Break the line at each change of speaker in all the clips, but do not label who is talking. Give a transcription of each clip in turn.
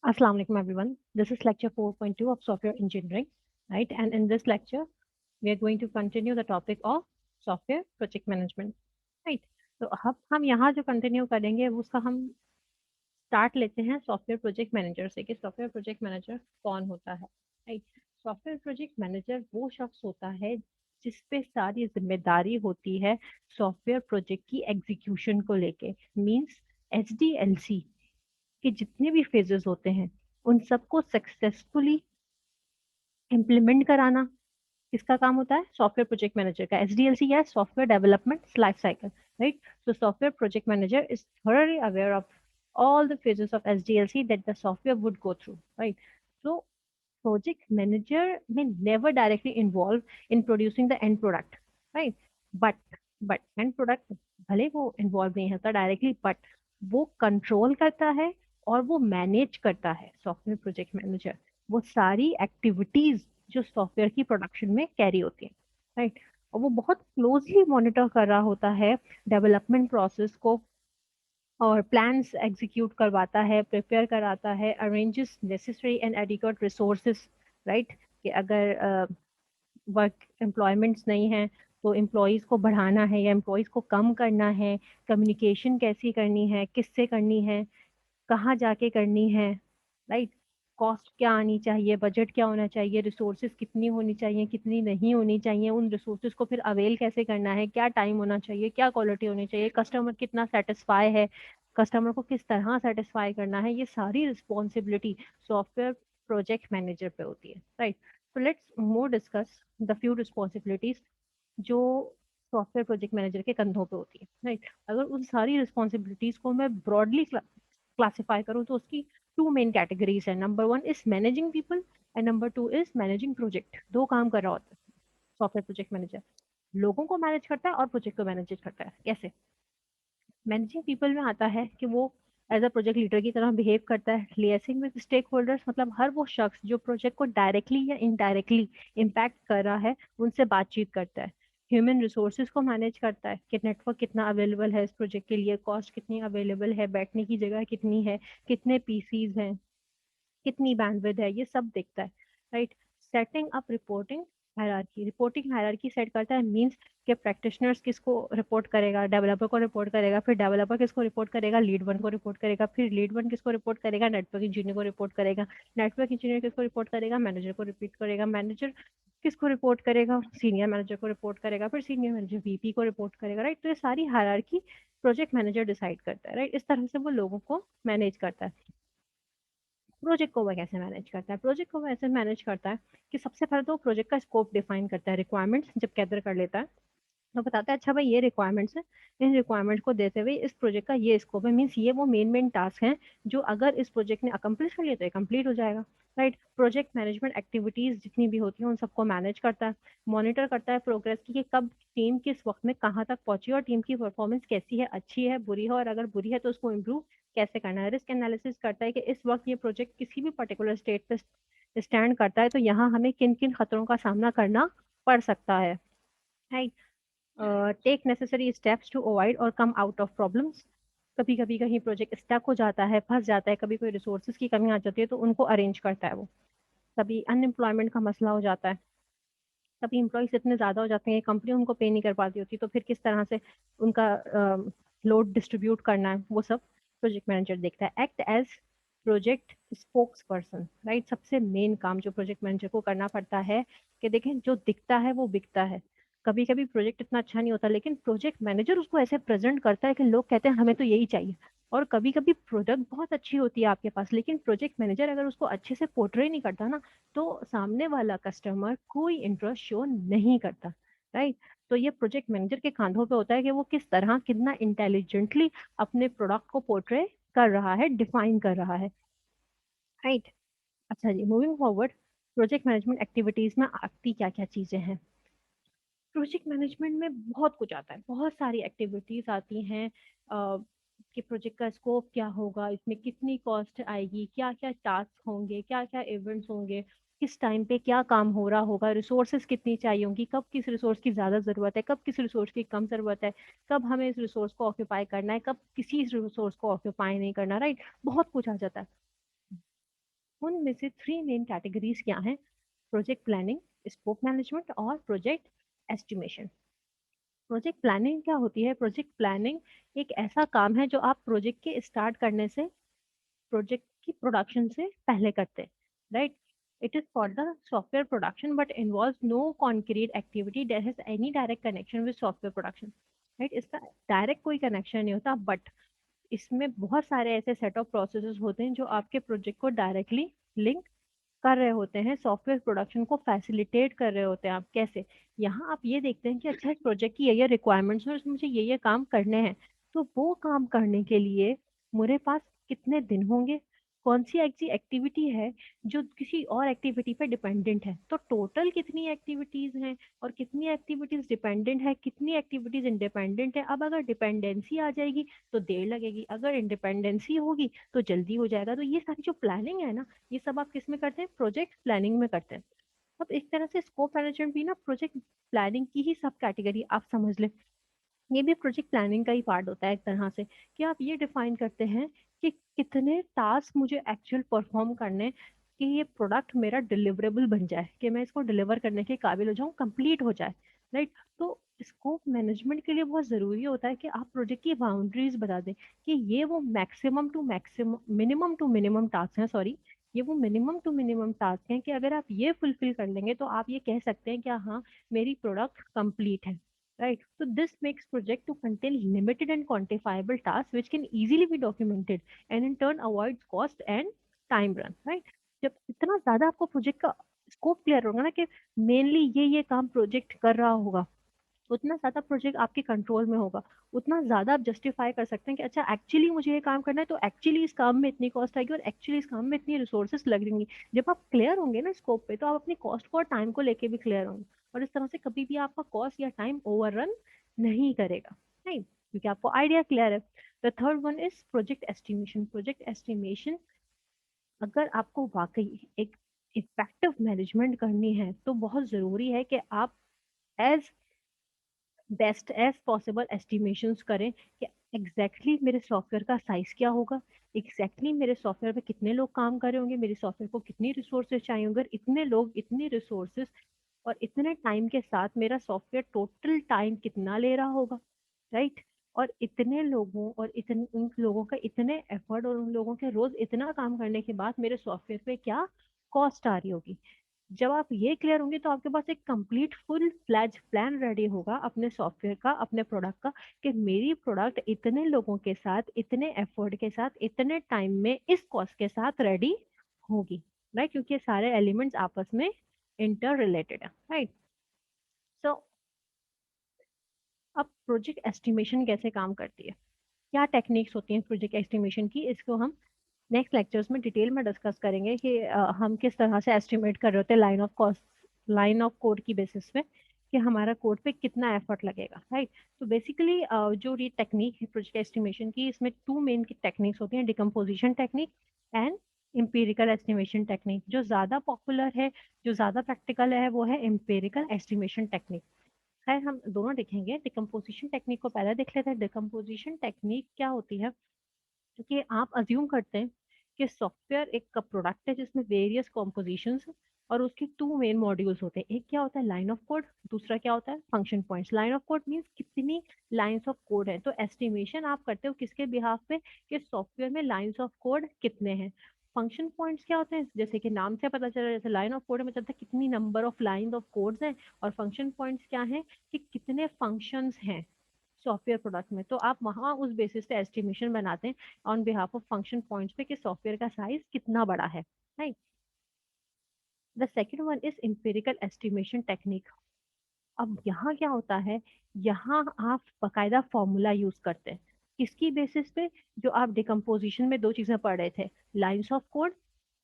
Assalamu alaikum everyone. This is lecture 4.2 of software engineering, right? And in this lecture, we are going to continue the topic of software project management, right? तो अब हम यहाँ जो continue करेंगे उसका हम start लेते हैं सॉफ्टवेयर प्रोजेक्ट मैनेजर से कि सॉफ्टवेयर प्रोजेक्ट मैनेजर कौन होता है, राइट? सॉफ्टवेयर प्रोजेक्ट मैनेजर वो शख्स होता है जिस पे सारी जिम्मेदारी होती है सॉफ्टवेयर प्रोजेक्ट की एग्जीक्यूशन को लेके। मींस एचडीएलसी के जितने भी फेजेस होते हैं उन सबको सक्सेसफुली इम्प्लीमेंट कराना किसका काम होता है? सॉफ्टवेयर प्रोजेक्ट मैनेजर का। एसडीएलसी या software development life cycle, right? So software project manager is thoroughly aware of all the phases of SDLC that the software would go through, right? So project manager may never directly involve in producing the end product, right? but end product भले वो involve नहीं होता directly, but वो control करता है और वो manage करता है। सॉफ्टवेयर प्रोजेक्ट मैनेजर वो सारी एक्टिविटीज जो सॉफ्टवेयर की प्रोडक्शन में कैरी होती है, राइट? और वो बहुत क्लोजली मॉनिटर कर रहा होता है डेवलपमेंट प्रोसेस को और प्लान्स एग्जीक्यूट करवाता है, प्रिपेयर कराता है, arranges necessary and adequate resources, right? कि अगर वर्क एम्प्लॉयमेंट्स नहीं है तो एम्प्लॉयज़ को बढ़ाना है या एम्प्लॉयज़ को कम करना है, कम्युनिकेशन कैसी करनी है, किससे करनी है, कहाँ जाके करनी है, राइट? कॉस्ट क्या आनी चाहिए, बजट क्या होना चाहिए, रिसोर्सेज कितनी होनी चाहिए, कितनी नहीं होनी चाहिए, उन रिसोर्सेज को फिर अवेल कैसे करना है, क्या टाइम होना चाहिए, क्या क्वालिटी होनी चाहिए, कस्टमर कितना सेटिस्फाई है, कस्टमर को किस तरह सेटिस्फाई करना है, ये सारी रिस्पॉन्सिबिलिटी सॉफ्टवेयर प्रोजेक्ट मैनेजर पे होती है, राइट? तो let's more discuss the few responsibilities जो सॉफ्टवेयर प्रोजेक्ट मैनेजर के कंधों पे होती है, राइट? अगर उन सारी रिस्पॉन्सिबिलिटीज को मैं ब्रॉडली क्लासिफाई करूँ तो उसकी टू मेन कैटेगरीज है। Number one is managing people and number two is managing project. दो काम कर रहा होता है सॉफ्टवेयर प्रोजेक्ट मैनेजर, लोगों को मैनेज करता है और प्रोजेक्ट को मैनेज करता है। कैसे? मैनेजिंग पीपल में आता है कि वो एज अ प्रोजेक्ट लीडर की तरह बिहेव करता है, लिएसिंग विद स्टेक होल्डर्स, मतलब हर वो शख्स जो प्रोजेक्ट को डायरेक्टली या इनडायरेक्टली इम्पैक्ट कर रहा है उनसे बातचीत करता है। ह्यूमन रिसोर्सेज को मैनेज करता है कि नेटवर्क कितना अवेलेबल है इस प्रोजेक्ट के लिए, कॉस्ट कितनी अवेलेबल है, बैठने की जगह कितनी है, कितने पीसीज हैं, कितनी बैंडविड्थ है, ये सब देखता है, right? Setting up reporting hierarchy, reporting hierarchy set करता है। मींस कि प्रैक्टिशनर्स किसको रिपोर्ट करेगा, डेवलपर को रिपोर्ट करेगा, फिर डेवलपर किसको रिपोर्ट करेगा, लीड वन को रिपोर्ट करेगा, फिर लीड वन किसको रिपोर्ट करेगा, नेटवर्क इंजीनियर को रिपोर्ट करेगा, नेटवर्क इंजीनियर किसको रिपोर्ट करेगा, मैनेजर को रिपीट करेगा, मैनेजर किसको रिपोर्ट करेगा, सीनियर मैनेजर को रिपोर्ट करेगा, फिर सीनियर मैनेजर वीपी को रिपोर्ट करेगा, राइट? तो ये सारी हायरार्की प्रोजेक्ट मैनेजर डिसाइड करता है, राइट? इस तरह से वो लोगों को मैनेज करता है। प्रोजेक्ट को वह कैसे मैनेज करता है? प्रोजेक्ट को वह ऐसे मैनेज करता है कि सबसे पहले तो प्रोजेक्ट का स्कोप डिफाइन करता है, रिक्वायरमेंट्स जब गैदर कर लेता है तो बताता है अच्छा भाई ये रिक्वायरमेंट्स है, इन रिक्वायरमेंट्स को देते हुए इस प्रोजेक्ट का ये स्कोप है। मीन्स ये वो मेन मेन टास्क हैं जो अगर इस प्रोजेक्ट ने अकम्प्लिश कर लिया तो ये कंप्लीट हो जाएगा, राइट? प्रोजेक्ट मैनेजमेंट एक्टिविटीज जितनी भी होती हैं उन सबको मैनेज करता है, मॉनिटर करता है प्रोग्रेस की कि कब टीम किस वक्त में कहाँ तक पहुंची और टीम की परफॉर्मेंस कैसी है, अच्छी है, बुरी है, और अगर बुरी है तो उसको इम्प्रूव कैसे करना है। रिस्क एनालिसिस करता है कि इस वक्त ये प्रोजेक्ट किसी भी पर्टिकुलर स्टेट पे स्टैंड करता है तो यहाँ हमें किन किन खतरों का सामना करना पड़ सकता है, right? Take necessary steps to avoid और कम आउट ऑफ प्रॉब्लम्स। कभी कभी कहीं प्रोजेक्ट स्टक हो जाता है, फंस जाता है, कभी कोई रिसोर्सेज की कमी आ जाती है तो उनको अरेंज करता है वो। कभी अनएम्प्लॉयमेंट का मसला हो जाता है, कभी एम्प्लॉयज इतने ज़्यादा हो जाते हैं कंपनी उनको पे नहीं कर पाती होती, तो फिर किस तरह से उनका लोड डिस्ट्रीब्यूट करना है वो सब प्रोजेक्ट मैनेजर देखता है। Act as project spokesperson, right? सबसे मेन काम जो प्रोजेक्ट मैनेजर को करना पड़ता है कि देखें जो दिखता है वो बिकता है। कभी कभी प्रोजेक्ट इतना अच्छा नहीं होता लेकिन प्रोजेक्ट मैनेजर उसको ऐसे प्रेजेंट करता है कि लोग कहते हैं हमें तो यही चाहिए। और कभी कभी प्रोडक्ट बहुत अच्छी होती है आपके पास लेकिन प्रोजेक्ट मैनेजर अगर उसको अच्छे से पोर्ट्रे नहीं करता ना तो सामने वाला कस्टमर कोई इंटरेस्ट शो नहीं करता, राइट? तो ये प्रोजेक्ट मैनेजर के कांधों पे होता है कि वो किस तरह कितना इंटेलिजेंटली अपने प्रोडक्ट को पोर्ट्रे कर रहा है, डिफाइन कर रहा है, राइट? अच्छा जी, moving forward, project management activities में आती क्या क्या चीजें हैं? प्रोजेक्ट मैनेजमेंट में बहुत कुछ आता है, बहुत सारी एक्टिविटीज आती हैं। कि प्रोजेक्ट का स्कोप क्या होगा, इसमें कितनी कॉस्ट आएगी, क्या क्या टास्क होंगे, क्या क्या इवेंट्स होंगे, किस टाइम पे क्या काम हो रहा होगा, रिसोर्सेज कितनी चाहिए होंगी, कब किस रिसोर्स की ज़्यादा ज़रूरत है, कब किस रिसोर्स की कम ज़रूरत है, कब हमें इस रिसोर्स को ऑक्यूपाई करना है, कब किसी रिसोर्स को ऑक्यूपाई नहीं करना, राइट? बहुत कुछ आ जाता है। उनमें से 3 मेन कैटेगरीज क्या हैं? प्रोजेक्ट प्लानिंग, स्कोप मैनेजमेंट और प्रोजेक्ट एस्टिमेशन। प्रोजेक्ट प्लानिंग क्या होती है? प्रोजेक्ट प्लानिंग एक ऐसा काम है जो आप प्रोजेक्ट के स्टार्ट करने से प्रोजेक्ट की प्रोडक्शन से पहले करते हैं, right? It is for the software production but involves no concrete activity that has any direct connection with software production, right? इसका डायरेक्ट कोई कनेक्शन नहीं होता, बट इसमें बहुत सारे ऐसे सेट ऑफ प्रोसेसेस होते हैं जो आपके प्रोजेक्ट को डायरेक्टली लिंक कर रहे होते हैं, सॉफ्टवेयर प्रोडक्शन को फैसिलिटेट कर रहे होते हैं। आप कैसे? यहाँ आप ये देखते हैं कि अच्छा इस प्रोजेक्ट की ये रिक्वायरमेंट्स हैं, मुझे ये काम करने हैं, तो वो काम करने के लिए मेरे पास कितने दिन होंगे, कौन सी ऐसी एक्टिविटी है जो किसी और एक्टिविटी पे डिपेंडेंट है, तो टोटल कितनी एक्टिविटीज हैं और कितनी एक्टिविटीज डिपेंडेंट है, कितनी एक्टिविटीज इंडिपेंडेंट है। अब अगर डिपेंडेंसी आ जाएगी तो देर लगेगी, अगर इंडिपेंडेंसी होगी तो जल्दी हो जाएगा। तो ये सारी जो प्लानिंग है ना, ये सब आप किस में करते हैं? प्रोजेक्ट प्लानिंग में करते हैं। अब एक तरह से स्कोप मैनेजमेंट भी ना प्रोजेक्ट प्लानिंग की ही सब कैटेगरी आप समझ लें। ये भी प्रोजेक्ट प्लानिंग का ही पार्ट होता है एक तरह से, कि आप ये डिफाइन करते हैं कि कितने टास्क मुझे एक्चुअल परफॉर्म करने कि ये प्रोडक्ट मेरा डिलीवरेबल बन जाए, कि मैं इसको डिलीवर करने के काबिल हो जाऊं, कंप्लीट हो जाए, राइट? तो स्कोप मैनेजमेंट के लिए बहुत जरूरी होता है कि आप प्रोजेक्ट की बाउंड्रीज बता दें कि ये वो maximum to maximum, minimum to minimum task हैं, सॉरी, ये वो मिनिमम टू मिनिमम टास्क हैं कि अगर आप ये फुलफिल कर लेंगे तो आप ये कह सकते हैं कि हाँ, मेरी प्रोडक्ट कंप्लीट है, right? So this makes project to contain limited and quantifiable tasks which can easily be documented and in turn avoids cost and time run, right? जब इतना ज्यादा आपको प्रोजेक्ट का स्कोप क्लियर होगा ना कि मेनली ये काम प्रोजेक्ट कर रहा होगा, उतना ज्यादा प्रोजेक्ट आपके कंट्रोल में होगा, उतना ज्यादा आप जस्टिफाई कर सकते हैं कि अच्छा एक्चुअली मुझे ये काम करना है, तो एक्चुअली इस काम में इतनी कॉस्ट आएगी और एक्चुअली इस काम में इतनी रिसोर्सेस लगेंगी। जब आप क्लियर होंगे ना स्कोप पे, तो आप अपनी कॉस्ट को और टाइम को लेके भी क्लियर होंगे, और इस तरह से कभी भी आपका कॉस्ट या टाइम ओवररन नहीं करेगा, नहीं, क्योंकि आपको आइडिया क्लियर है। The third one is project estimation. Project estimation, अगर आपको वाकई एक इफेक्टिव मैनेजमेंट करनी है तो बहुत जरूरी है कि आप as best as possible estimations करें कि एग्जैक्टली मेरे सॉफ्टवेयर का साइज क्या होगा, एग्जैक्टली मेरे सॉफ्टवेयर पे कितने लोग काम कर रहे होंगे, मेरे सॉफ्टवेयर को कितनी रिसोर्सेज चाहिए होंगे, इतने लोग, इतनी रिसोर्सेज और इतने टाइम के साथ मेरा सॉफ्टवेयर टोटल टाइम कितना ले रहा होगा, राइट? और इतने लोगों और इतने उन लोगों का इतने एफर्ट और उन लोगों के रोज इतना काम करने के बाद मेरे सॉफ्टवेयर पे क्या कॉस्ट आ रही होगी। जब आप ये क्लियर होंगे तो आपके पास एक complete full fledge plan ready होगा अपने सॉफ्टवेयर का, अपने प्रोडक्ट का, कि मेरी प्रोडक्ट इतने लोगों के साथ, इतने एफर्ट के साथ, इतने टाइम में इस कॉस्ट के साथ रेडी होगी, राइट? क्योंकि ये सारे एलिमेंट्स आपस में इंटर रिलेटेड है, राइट? सो अब प्रोजेक्ट एस्टिमेशन कैसे काम करती है, क्या टेक्निक्स होती हैं प्रोजेक्ट एस्टिमेशन की, इसको हम नेक्स्ट लेक्चर्स में डिटेल में डिस्कस करेंगे कि हम किस तरह से एस्टिमेट कर रहे होते हैं line of cost, line of code की बेसिस पे, कि हमारा कोड पे कितना एफर्ट लगेगा, राइट? तो बेसिकली जो ये टेक्निक है प्रोजेक्ट एस्टिमेशन की, इसमें टू मेन की टेक्निक्स होती हैं, decomposition technique and empirical estimation technique. जो ज़्यादा पॉपुलर है, जो ज़्यादा प्रैक्टिकल है, वो है एम्पिरिकल एस्टिमेशन टेक्निक। खैर हम दोनों देखेंगे, डिकम्पोजिशन टेक्निक को पहले देख लेते हैं। डिकम्पोजिशन टेक्निक क्या होती है? क्योंकि आप अज्यूम करते हैं कि सॉफ्टवेयर एक प्रोडक्ट है जिसमें वेरियस कॉम्पोजिशंस और उसके टू मेन मॉड्यूल्स होते हैं। एक क्या होता है? लाइन ऑफ कोड, दूसरा क्या होता है? Function points. Line of code means कितनी लाइंस ऑफ कोड है, तो एस्टिमेशन आप करते हो किसके बिहाफ पे, कि सॉफ्टवेयर में लाइंस ऑफ कोड कितने हैं। फंक्शन पॉइंट्स क्या होते हैं? जैसे कि नाम से पता चल रहा है, जैसे लाइन ऑफ कोड में चलता है कितनी number of line of codes हैं, और फंक्शन पॉइंट्स क्या है कि कितने फंक्शंस हैं सॉफ्टवेयर प्रोडक्ट में। तो आप वहाँ उस बेसिस पे एस्टिमेशन बनाते हैं on behalf of function points पे कि सॉफ्टवेयर का साइज कितना बड़ा है, right? The second one is empirical estimation technique. अब यहाँ क्या होता है? यहाँ आप बकायदा फॉर्मूला यूज करते हैं, किसकी बेसिस पे? जो आप डिकम्पोजिशन में दो चीजें पढ़ रहे थे, लाइंस ऑफ कोड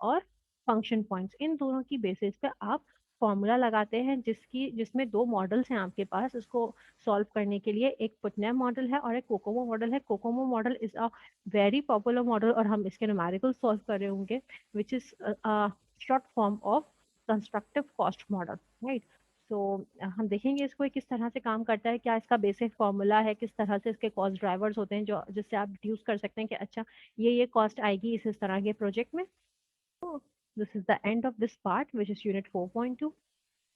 और फंक्शन पॉइंट्स, इन दोनों की बेसिस पे आप फॉर्मूला लगाते हैं, जिसमें दो मॉडल्स हैं आपके पास इसको सॉल्व करने के लिए। एक पुटनम मॉडल है और एक कोकोमो मॉडल है। COCOMO model is a very popular model और हम इसके न्यूमेरिकल सॉल्व कर रहे होंगे, which is short form of constructive cost model, right? So हम देखेंगे इसको ये किस तरह से काम करता है, क्या इसका बेसिक फॉर्मूला है, किस तरह से इसके कॉस्ट ड्राइवर्स होते हैं जो जिससे आप डिड्यूस कर सकते हैं कि अच्छा ये कॉस्ट आएगी इस तरह के प्रोजेक्ट में। this is the end of this part, which is unit 4.2.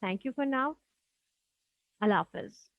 Thank you for now. Allah Hafiz.